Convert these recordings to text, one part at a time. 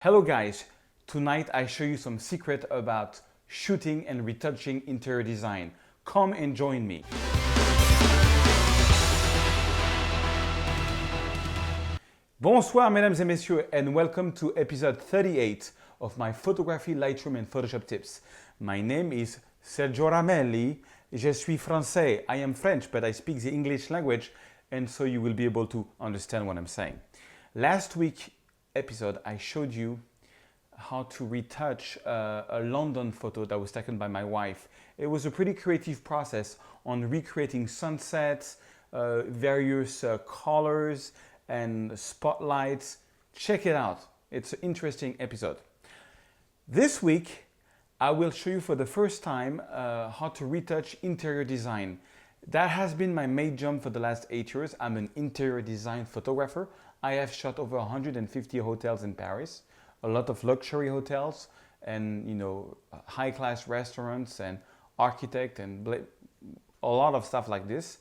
Hello guys, tonight I show you some secret about shooting and retouching interior design. Come and join me. Bonsoir mesdames et messieurs and welcome to episode 38 of my photography, Lightroom and Photoshop tips. My name is Serge Ramelli. Je suis français. I am French but I speak the English language and so you will be able to understand what I'm saying. Last week episode I showed you how to retouch a London photo that was taken by my wife. It was a pretty creative process on recreating sunsets, various colors and spotlights. Check it out. It's an interesting episode. This week I will show you for the first time how to retouch interior design. That has been my main job for the last 8 years. I'm an interior design photographer. I have shot over 150 hotels in Paris, a lot of luxury hotels and high-class restaurants and architect and a lot of stuff like this.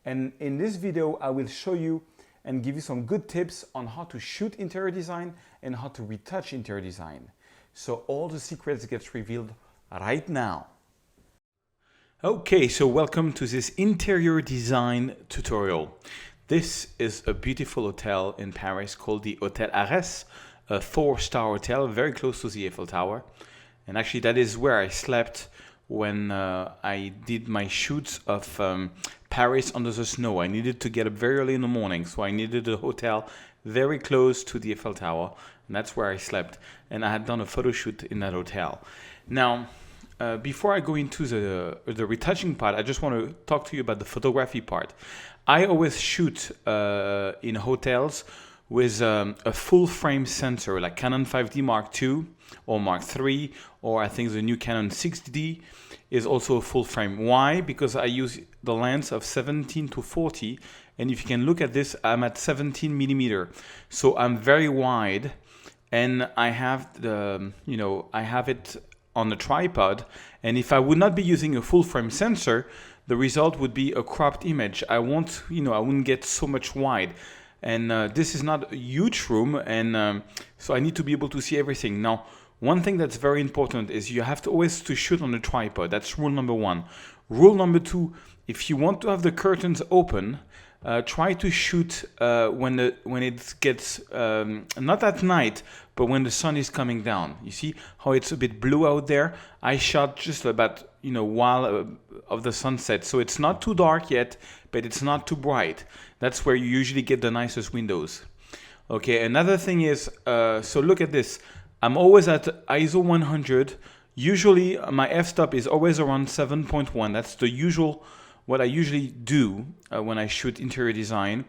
And in this video, I will show you and give you some good tips on how to shoot interior design and how to retouch interior design. So all the secrets get revealed right now. Okay, so welcome to this interior design tutorial. This is a beautiful hotel in Paris called the Hotel Arès, a 4-star hotel very close to the Eiffel Tower. And actually that is where I slept when I did my shoots of Paris under the snow. I needed to get up very early in the morning, so I needed a hotel very close to the Eiffel Tower, and that's where I slept. And I had done a photo shoot in that hotel. Now, before I go into the retouching part, I just want to talk to you about the photography part. I always shoot in hotels with a full frame sensor like Canon 5D Mark II or Mark III, or I think the new Canon 6D is also a full frame. Why? Because I use the lens of 17 to 40, and if you can look at this, I'm at 17 millimeter, so I'm very wide, and I have I have it on the tripod, and if I would not be using a full frame sensor, the result would be a cropped image. I wouldn't get so much wide. And this is not a huge room, and so I need to be able to see everything. Now, one thing that's very important is you have to always shoot on a tripod. That's rule number 1. Rule number 2, if you want to have the curtains open, try to shoot when it gets, not at night, but when the sun is coming down. You see how it's a bit blue out there? I shot just about, while of the sunset. So it's not too dark yet, but it's not too bright. That's where you usually get the nicest windows. Okay, another thing is, so look at this. I'm always at ISO 100. Usually my f-stop is always around 7.1. That's the usual, what I usually do when I shoot interior design.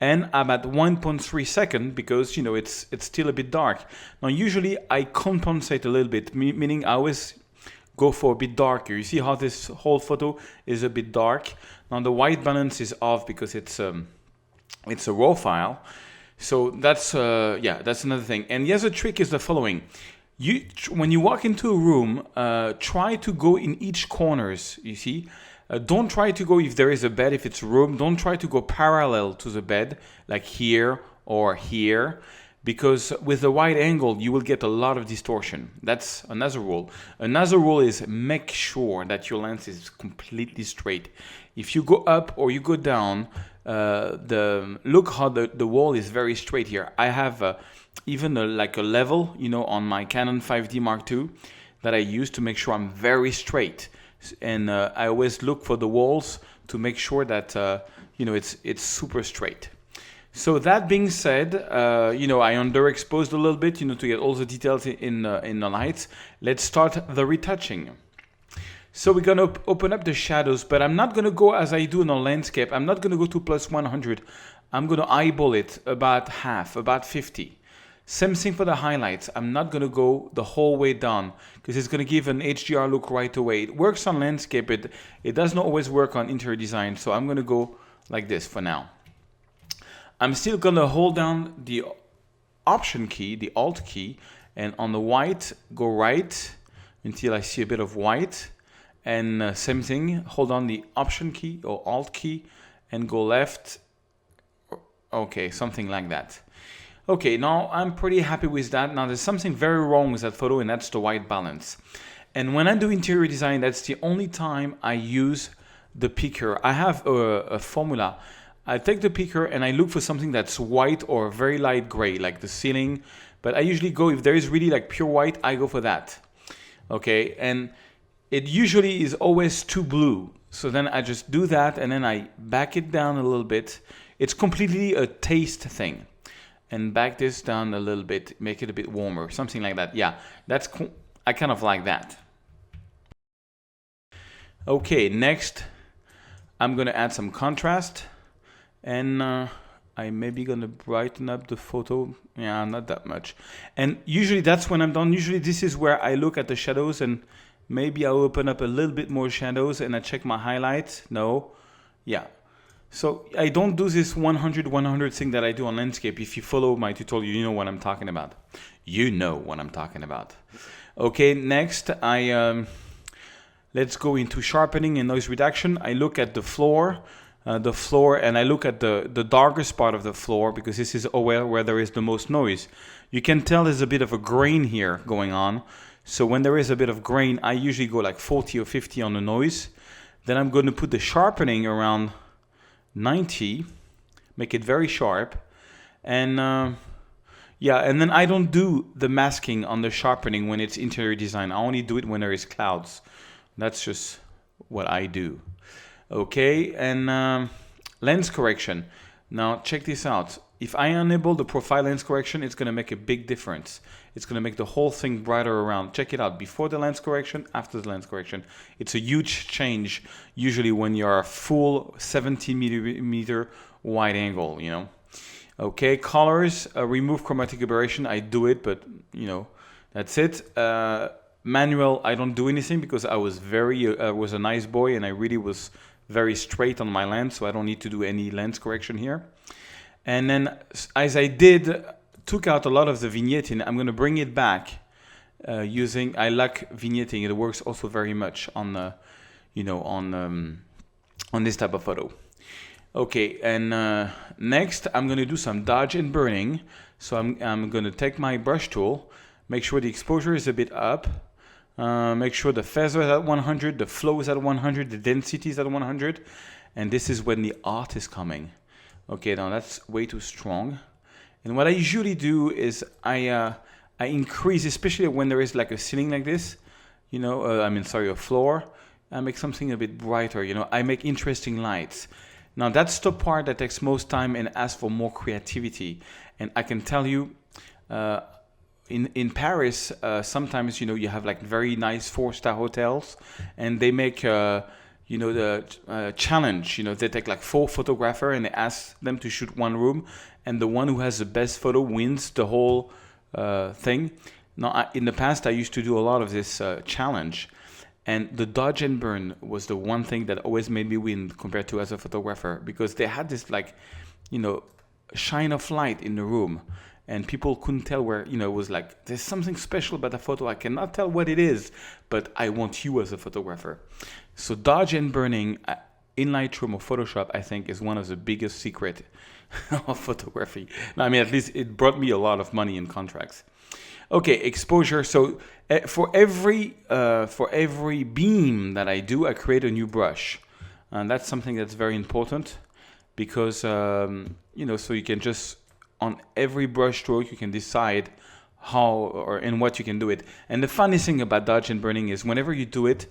And I'm at 1.3 second because it's still a bit dark. Now usually I compensate a little bit, meaning I always go for a bit darker. You see how this whole photo is a bit dark. Now the white balance is off because it's a RAW file. So that's that's another thing. And the other trick is the following: when you walk into a room, try to go in each corners. You see. Don't try to go, if there is a bed, if it's a room, don't try to go parallel to the bed, like here or here, because with the wide angle, you will get a lot of distortion. That's another rule. Another rule is make sure that your lens is completely straight. If you go up or you go down, look how the wall is very straight here. I have even a level, on my Canon 5D Mark II that I use to make sure I'm very straight. And I always look for the walls to make sure that it's super straight. So that being said, I underexposed a little bit, to get all the details in the lights. Let's start the retouching. So we're gonna open up the shadows, but I'm not gonna go as I do in a landscape. I'm not gonna go to plus 100. I'm gonna eyeball it about half, about 50. Same thing for the highlights. I'm not going to go the whole way down because it's going to give an HDR look right away. It works on landscape, it does not always work on interior design. So I'm going to go like this for now. I'm still going to hold down the Option key, the Alt key, and on the white, go right until I see a bit of white. And same thing, hold on the Option key or Alt key and go left. Okay, something like that. Okay, now I'm pretty happy with that. Now there's something very wrong with that photo, and that's the white balance. And when I do interior design, that's the only time I use the picker. I have a formula. I take the picker and I look for something that's white or very light gray, like the ceiling. But I usually go, if there is really like pure white, I go for that. Okay, and it usually is always too blue. So then I just do that and then I back it down a little bit. It's completely a taste thing. And back this down a little bit, make it a bit warmer, something like that. Yeah, that's cool. I kind of like that. Okay, next I'm gonna add some contrast, and I'm maybe gonna brighten up the photo. Yeah, not that much. And usually that's when I'm done. Usually this is where I look at the shadows, and maybe I'll open up a little bit more shadows and I check my highlights. No, yeah. So I don't do this 100-100 thing that I do on landscape. If you follow my tutorial, you know what I'm talking about. You know what I'm talking about. Okay, next let's go into sharpening and noise reduction. I look at the floor, and I look at the darkest part of the floor because this is where there is the most noise. You can tell there's a bit of a grain here going on. So when there is a bit of grain, I usually go like 40 or 50 on the noise. Then I'm going to put the sharpening around 90, make it very sharp, and yeah, and then I don't do the masking on the sharpening when it's interior design. I only do it when there is clouds. That's just what I do. Okay, and lens correction. Now check this out. If I enable the profile lens correction, it's going to make a big difference. It's going to make the whole thing brighter around. Check it out. Before the lens correction, after the lens correction. It's a huge change, usually when you're a full 70 millimeter wide angle, you know. Okay, colors, remove chromatic aberration. I do it, but, you know, that's it. Manual, I don't do anything because I was was a nice boy and I really was very straight on my lens, so I don't need to do any lens correction here. And then, as I took out a lot of the vignetting, I'm going to bring it back using. I like vignetting. It works also very much on the, you know, on this type of photo. Okay, and next I'm going to do some dodge and burning. So I'm going to take my brush tool, make sure the exposure is a bit up, make sure the feather is at 100, the flow is at 100, the density is at 100, and this is when the art is coming. Okay, now that's way too strong. And what I usually do is I increase, especially when there is like a ceiling like this, you know, a floor. I make something a bit brighter, you know. I make interesting lights. Now that's the part that takes most time and asks for more creativity. And I can tell you, in Paris, sometimes, you know, you have like very nice 4-star hotels, and they make you know, the challenge, you know, they take like 4 photographers and they ask them to shoot one room, and the one who has the best photo wins the whole thing. Now, in the past, I used to do a lot of this challenge, and the dodge and burn was the one thing that always made me win compared to as a photographer, because they had this like, you know, shine of light in the room, and people couldn't tell where, you know, it was like, there's something special about the photo. I cannot tell what it is, but I want you as a photographer. So dodge and burning in Lightroom or Photoshop, I think, is one of the biggest secrets of photography. I mean, at least it brought me a lot of money in contracts. Okay, exposure. So for every beam that I do, I create a new brush, and that's something that's very important, because you know, so you can just, on every brush stroke, you can decide how or in what you can do it. And the funny thing about dodge and burning is whenever you do it,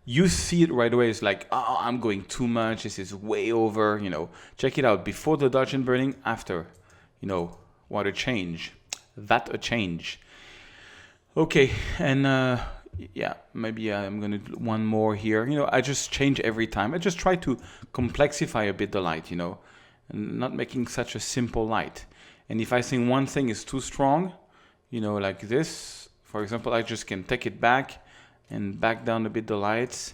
you see it right away. It's like, oh, I'm going too much. This is way over, you know. Check it out. Before the dodge and burning, after, you know, what a change. That a change. Okay, and yeah, maybe I'm going to do one more here. You know, I just change every time. I just try to complexify a bit the light, you know, and not making such a simple light. And if I think one thing is too strong, you know, like this, for example, I just can take it back and back down a bit the lights.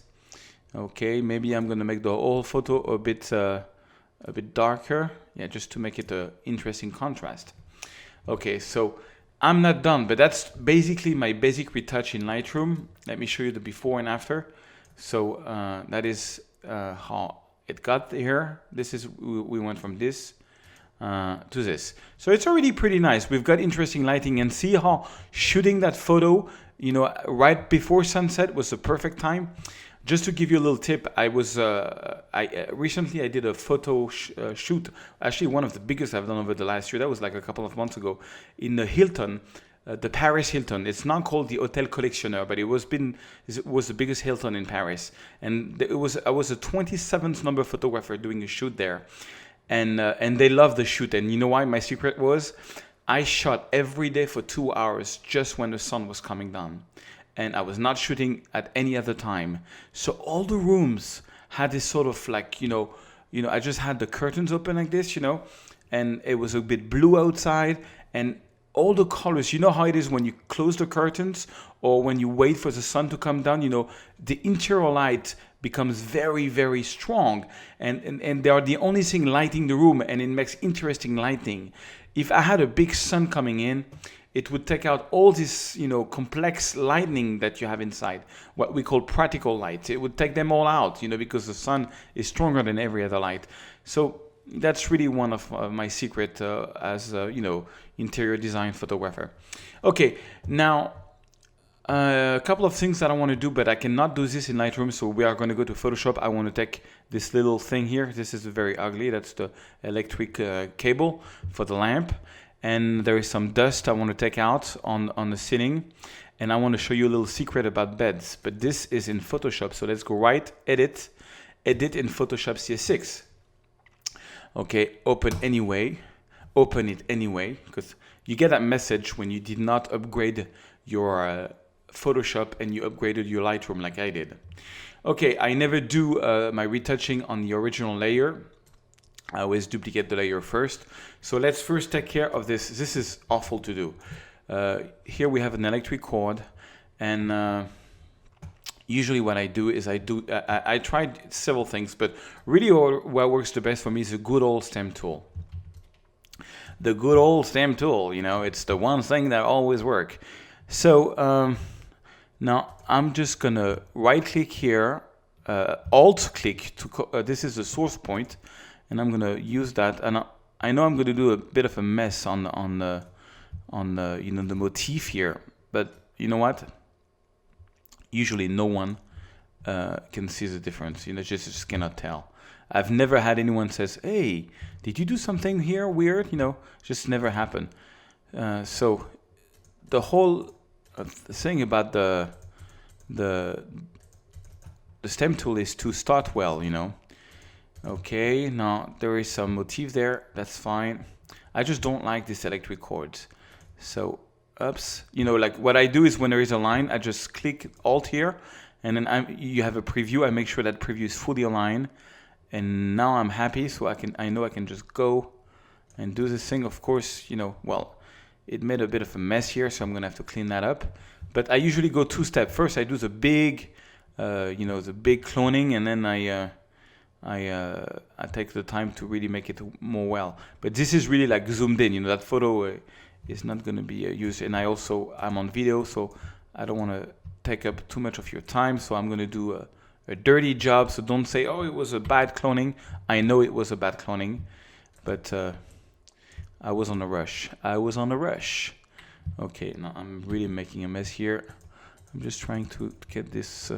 Okay, maybe I'm going to make the whole photo a bit darker. Yeah, just to make it an interesting contrast. Okay, so I'm not done, but that's basically my basic retouch in Lightroom. Let me show you the before and after. So that is how it got here. This is, we went from this. to this. So it's already pretty nice. We've got interesting lighting, and see how shooting that photo, you know, right before sunset was the perfect time. Just to give you a little tip, recently I did a photo shoot, actually one of the biggest I've done over the last year. That was like a couple of months ago in the Hilton, the Paris Hilton. It's now called the Hotel Collectionneur, but it was the biggest Hilton in Paris. And I was a 27th number photographer doing a shoot there, and they loved the shoot. And you know why? My secret was I shot every day for 2 hours just when the sun was coming down. And I was not shooting at any other time. So all the rooms had this sort of like, you know, I just had the curtains open like this, you know, and it was a bit blue outside, and all the colors, you know how it is when you close the curtains or when you wait for the sun to come down, you know, the interior light becomes very, very strong, and they are the only thing lighting the room, and it makes interesting lighting. If I had a big sun coming in, it would take out all this, you know, complex lighting that you have inside, what we call practical light. It would take them all out, you know, because the sun is stronger than every other light. So that's really one of my secret as a, you know, interior design photographer. Okay, now a couple of things that I want to do, but I cannot do this in Lightroom, so we are going to go to Photoshop. I want to take this little thing here. This is very ugly. That's the electric cable for the lamp. And there is some dust I want to take out on the ceiling. And I want to show you a little secret about beds. But this is in Photoshop, so let's go right, edit in Photoshop CS6. Okay, open it anyway, because you get that message when you did not upgrade your Photoshop and you upgraded your Lightroom like I did. Okay, I never do my retouching on the original layer. I always duplicate the layer first. So let's first take care of this. This is awful to do. Here we have an electric cord, and usually what I do is I tried several things, but really what works the best for me is a good old stem tool. The good old stem tool, you know, it's the one thing that always works. So now I'm just gonna right click here, alt click to this is the source point, and I'm gonna use that. And I know I'm gonna do a bit of a mess on the you know, the motif here, but you know what? Usually no one can see the difference. You know, just cannot tell. I've never had anyone says, "Hey, did you do something here weird?" You know, just never happened. So the whole thing about the stem tool is to start well, you know. Okay, now there is some motif there. That's fine. I just don't like this electric cords. So, oops. You know, like what I do is when there is a line, I just click Alt here, and then you have a preview. I make sure that preview is fully aligned, and now I'm happy. So I know I can just go and do this thing. Of course, you know, well, it made a bit of a mess here, so I'm gonna have to clean that up. But I usually go two steps. First, I do the big, you know, the big cloning, and then I take the time to really make it more well. But this is really like zoomed in. You know, that photo is not going to be used. And I'm on video, so I don't want to take up too much of your time. So I'm going to do a dirty job. So don't say, "Oh, it was a bad cloning." I know it was a bad cloning, but I was on a rush. Okay, now I'm really making a mess here. I'm just trying to get this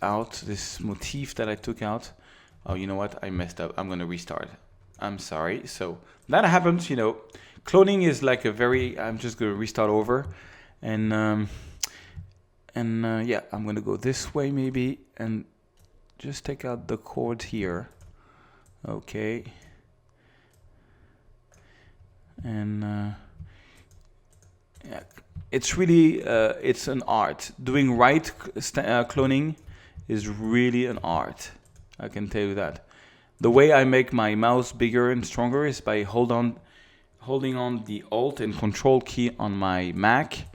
out, this motif that I took out. Oh, you know what? I messed up. I'm going to restart. I'm sorry. So that happens, you know. Cloning is like I'm just going to restart over. And yeah, I'm going to go this way maybe and just take out the cord here. Okay. And yeah, it's really it's an art. Doing right cloning is really an art. I can tell you that. The way I make my mouse bigger and stronger is by holding on the Alt and Control key on my Mac,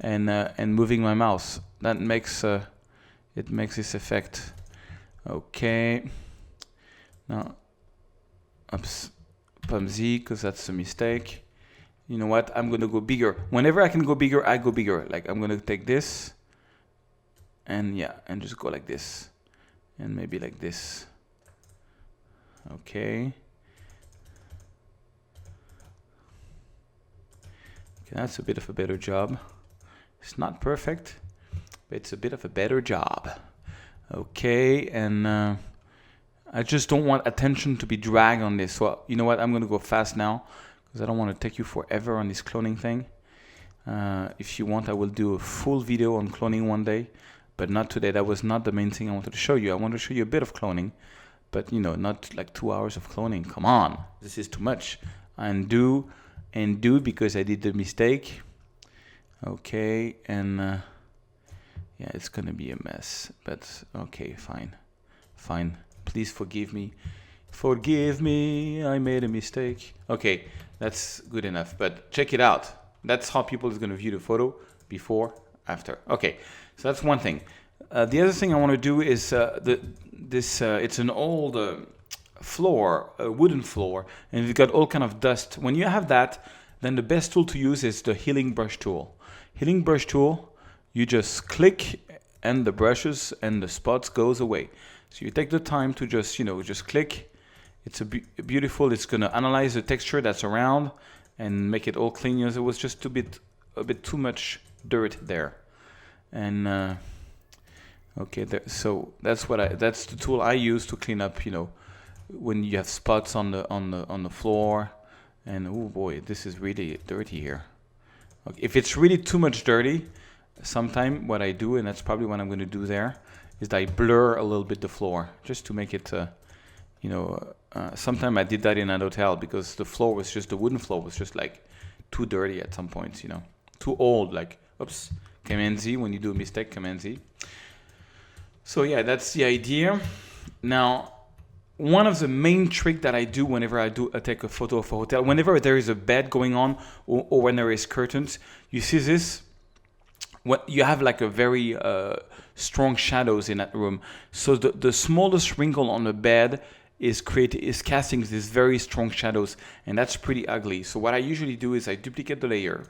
and moving my mouse. That makes it makes this effect. Okay. Now, oops, Pump Z, because that's a mistake. You know what? I'm gonna go bigger. Whenever I can go bigger, I go bigger. Like I'm gonna take this, and yeah, and just go like this, and maybe like this. Okay. Okay, that's a bit of a better job. It's not perfect, but it's a bit of a better job. Okay, and I just don't want attention to be dragged on this. So you know what? I'm going to go fast now because I don't want to take you forever on this cloning thing. If you want, I will do a full video on cloning one day, but not today. That was not the main thing I wanted to show you. I wanted to show you a bit of cloning, but you know, not like 2 hours of cloning. Come on, this is too much. Undo and do because I did the mistake. Okay, and yeah, it's gonna be a mess, but okay, fine. Please forgive me. Forgive me, I made a mistake. Okay, that's good enough, but check it out. That's how people is gonna view the photo, before, after. Okay, so that's one thing. The other thing I wanna do is, it's an old floor, a wooden floor, and you've got all kind of dust. When you have that, then the best tool to use is the healing brush tool. Healing brush tool, you just click and the brushes and the spots goes away. So you take the time to just, just click. It's beautiful. It's going to analyze the texture that's around and make it all clean. There was just a bit too much dirt there. And okay, so that's the tool I use to clean up, when you have spots on the floor. And oh boy, this is really dirty here. Okay, if it's really too much dirty, sometime what I do, and that's probably what I'm going to do there, is I blur a little bit the floor just to make it, sometime I did that in an hotel because the wooden floor was just like too dirty at some points, too old, like, oops, Command Z, when you do a mistake, Command Z. So yeah, that's the idea. Now, one of the main tricks that I do whenever I take a photo of a hotel, whenever there is a bed going on or when there is curtains, you see this? What you have like a very strong shadows in that room. So the smallest wrinkle on the bed is casting these very strong shadows, and that's pretty ugly. So what I usually do is I duplicate the layer,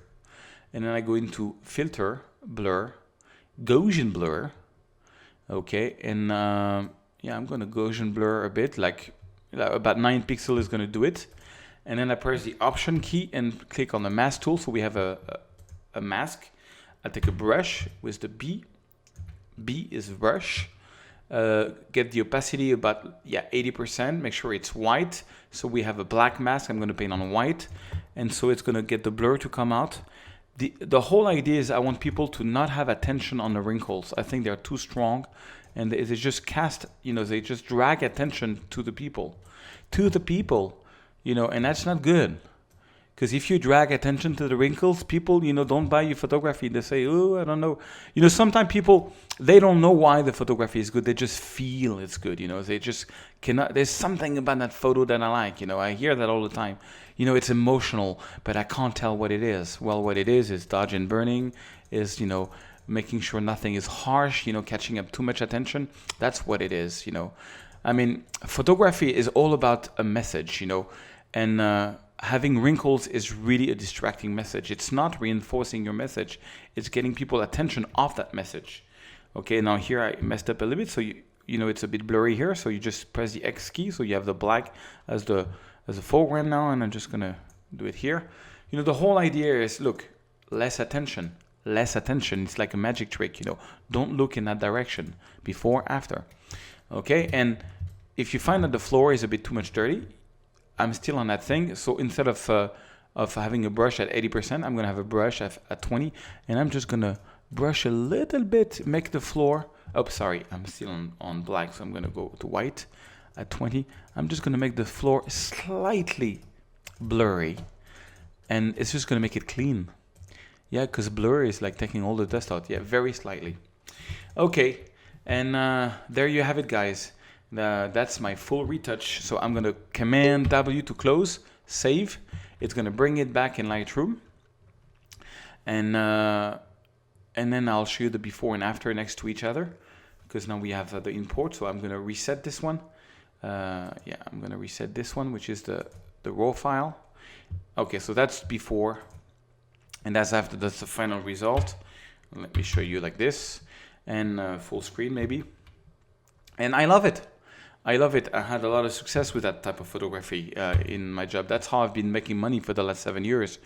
and then I go into Filter, Blur, Gaussian Blur. Okay, and yeah, I'm gonna Gaussian blur a bit, like about 9 pixels is gonna do it. And then I press the Option key and click on the mask tool. So we have a mask. I take a brush with the B. B is brush. Get the opacity about 80%. Make sure it's white. So we have a black mask. I'm gonna paint on white, and so it's gonna get the blur to come out. The whole idea is I want people to not have attention on the wrinkles. I think they're too strong. And they just cast, they just drag attention to the people, and that's not good. Because if you drag attention to the wrinkles, people, don't buy your photography. They say, oh, I don't know. Sometimes people, they don't know why the photography is good. They just feel it's good, They just cannot, there's something about that photo that I like, I hear that all the time. It's emotional, but I can't tell what it is. Well, what it is dodge and burning, is, making sure nothing is harsh, catching up too much attention. That's what it is, I mean, photography is all about a message, and having wrinkles is really a distracting message. It's not reinforcing your message. It's getting people attention off that message. Okay, now here I messed up a little bit, so it's a bit blurry here, so you just press the X key, so you have the black as the foreground now, and I'm just gonna do it here. The whole idea is, look, less attention. It's like a magic trick, Don't look in that direction. Before, after. Okay, and if you find that the floor is a bit too much dirty, I'm still on that thing. So instead of having a brush at 80%, I'm gonna have a brush at 20, and I'm just gonna brush a little bit, make the floor. Oh, sorry, I'm still on black, so I'm gonna go to white at 20. I'm just gonna make the floor slightly blurry, and it's just gonna make it clean. Yeah, because blur is like taking all the dust out. Yeah, very slightly. Okay, and there you have it, guys. That's my full retouch. So I'm going to Command W to close, save. It's going to bring it back in Lightroom. And then I'll show you the before and after next to each other, because now we have the import. So I'm going to reset this one. I'm going to reset this one, which is the raw file. Okay, so that's before. And that's the final result. Let me show you like this, and full screen maybe. And I love it. I love it. I had a lot of success with that type of photography in my job. That's how I've been making money for the last 7 years.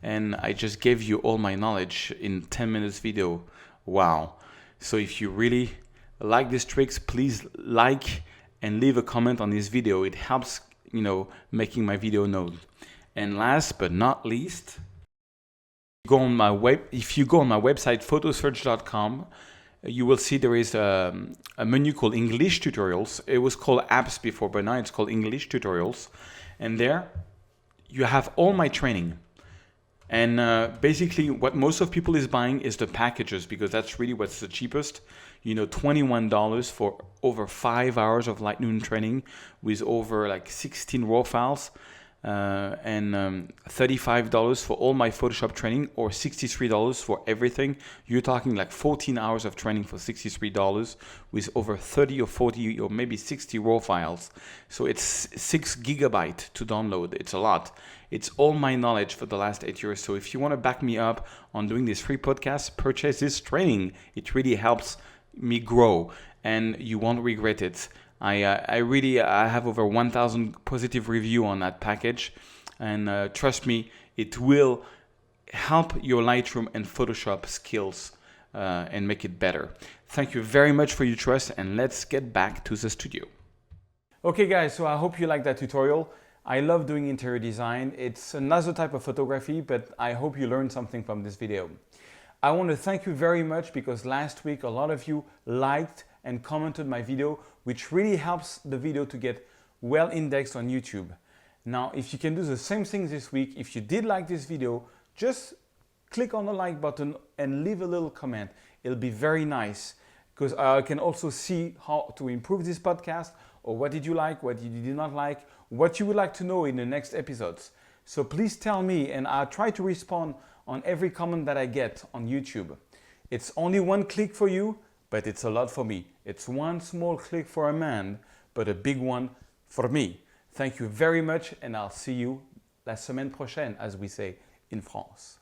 And I just gave you all my knowledge in 10 minutes video. Wow. So if you really like these tricks, please like and leave a comment on this video. It helps, making my video known. And last but not least, if you go on my website, photoserge.com, you will see there is a menu called English Tutorials. It was called Apps before, but now it's called English Tutorials. And there you have all my training. And basically what most of people is buying is the packages, because that's really what's the cheapest. $21 for over 5 hours of Lightroom training with over like 16 raw files. And $35 for all my Photoshop training, or $63 for everything. You're talking like 14 hours of training for $63 with over 30 or 40 or maybe 60 raw files. So it's 6 gigabytes to download. It's a lot. It's all my knowledge for the last 8 years. So if you want to back me up on doing this free podcast, purchase this training. It really helps me grow and you won't regret it. I have over 1,000 positive review on that package, and trust me, it will help your Lightroom and Photoshop skills and make it better. Thank you very much for your trust, and let's get back to the studio. Okay guys, so I hope you like that tutorial. I love doing interior design. It's another type of photography, but I hope you learned something from this video. I want to thank you very much because last week a lot of you liked and commented my video, which really helps the video to get well indexed on YouTube. Now, if you can do the same thing this week, if you did like this video, just click on the like button and leave a little comment. It'll be very nice because I can also see how to improve this podcast, or what did you like, what did you not like, what you would like to know in the next episodes. So please tell me, and I'll try to respond on every comment that I get on YouTube. It's only one click for you, but it's a lot for me. It's one small click for a man, but a big one for me. Thank you very much, and I'll see you la semaine prochaine, as we say in France.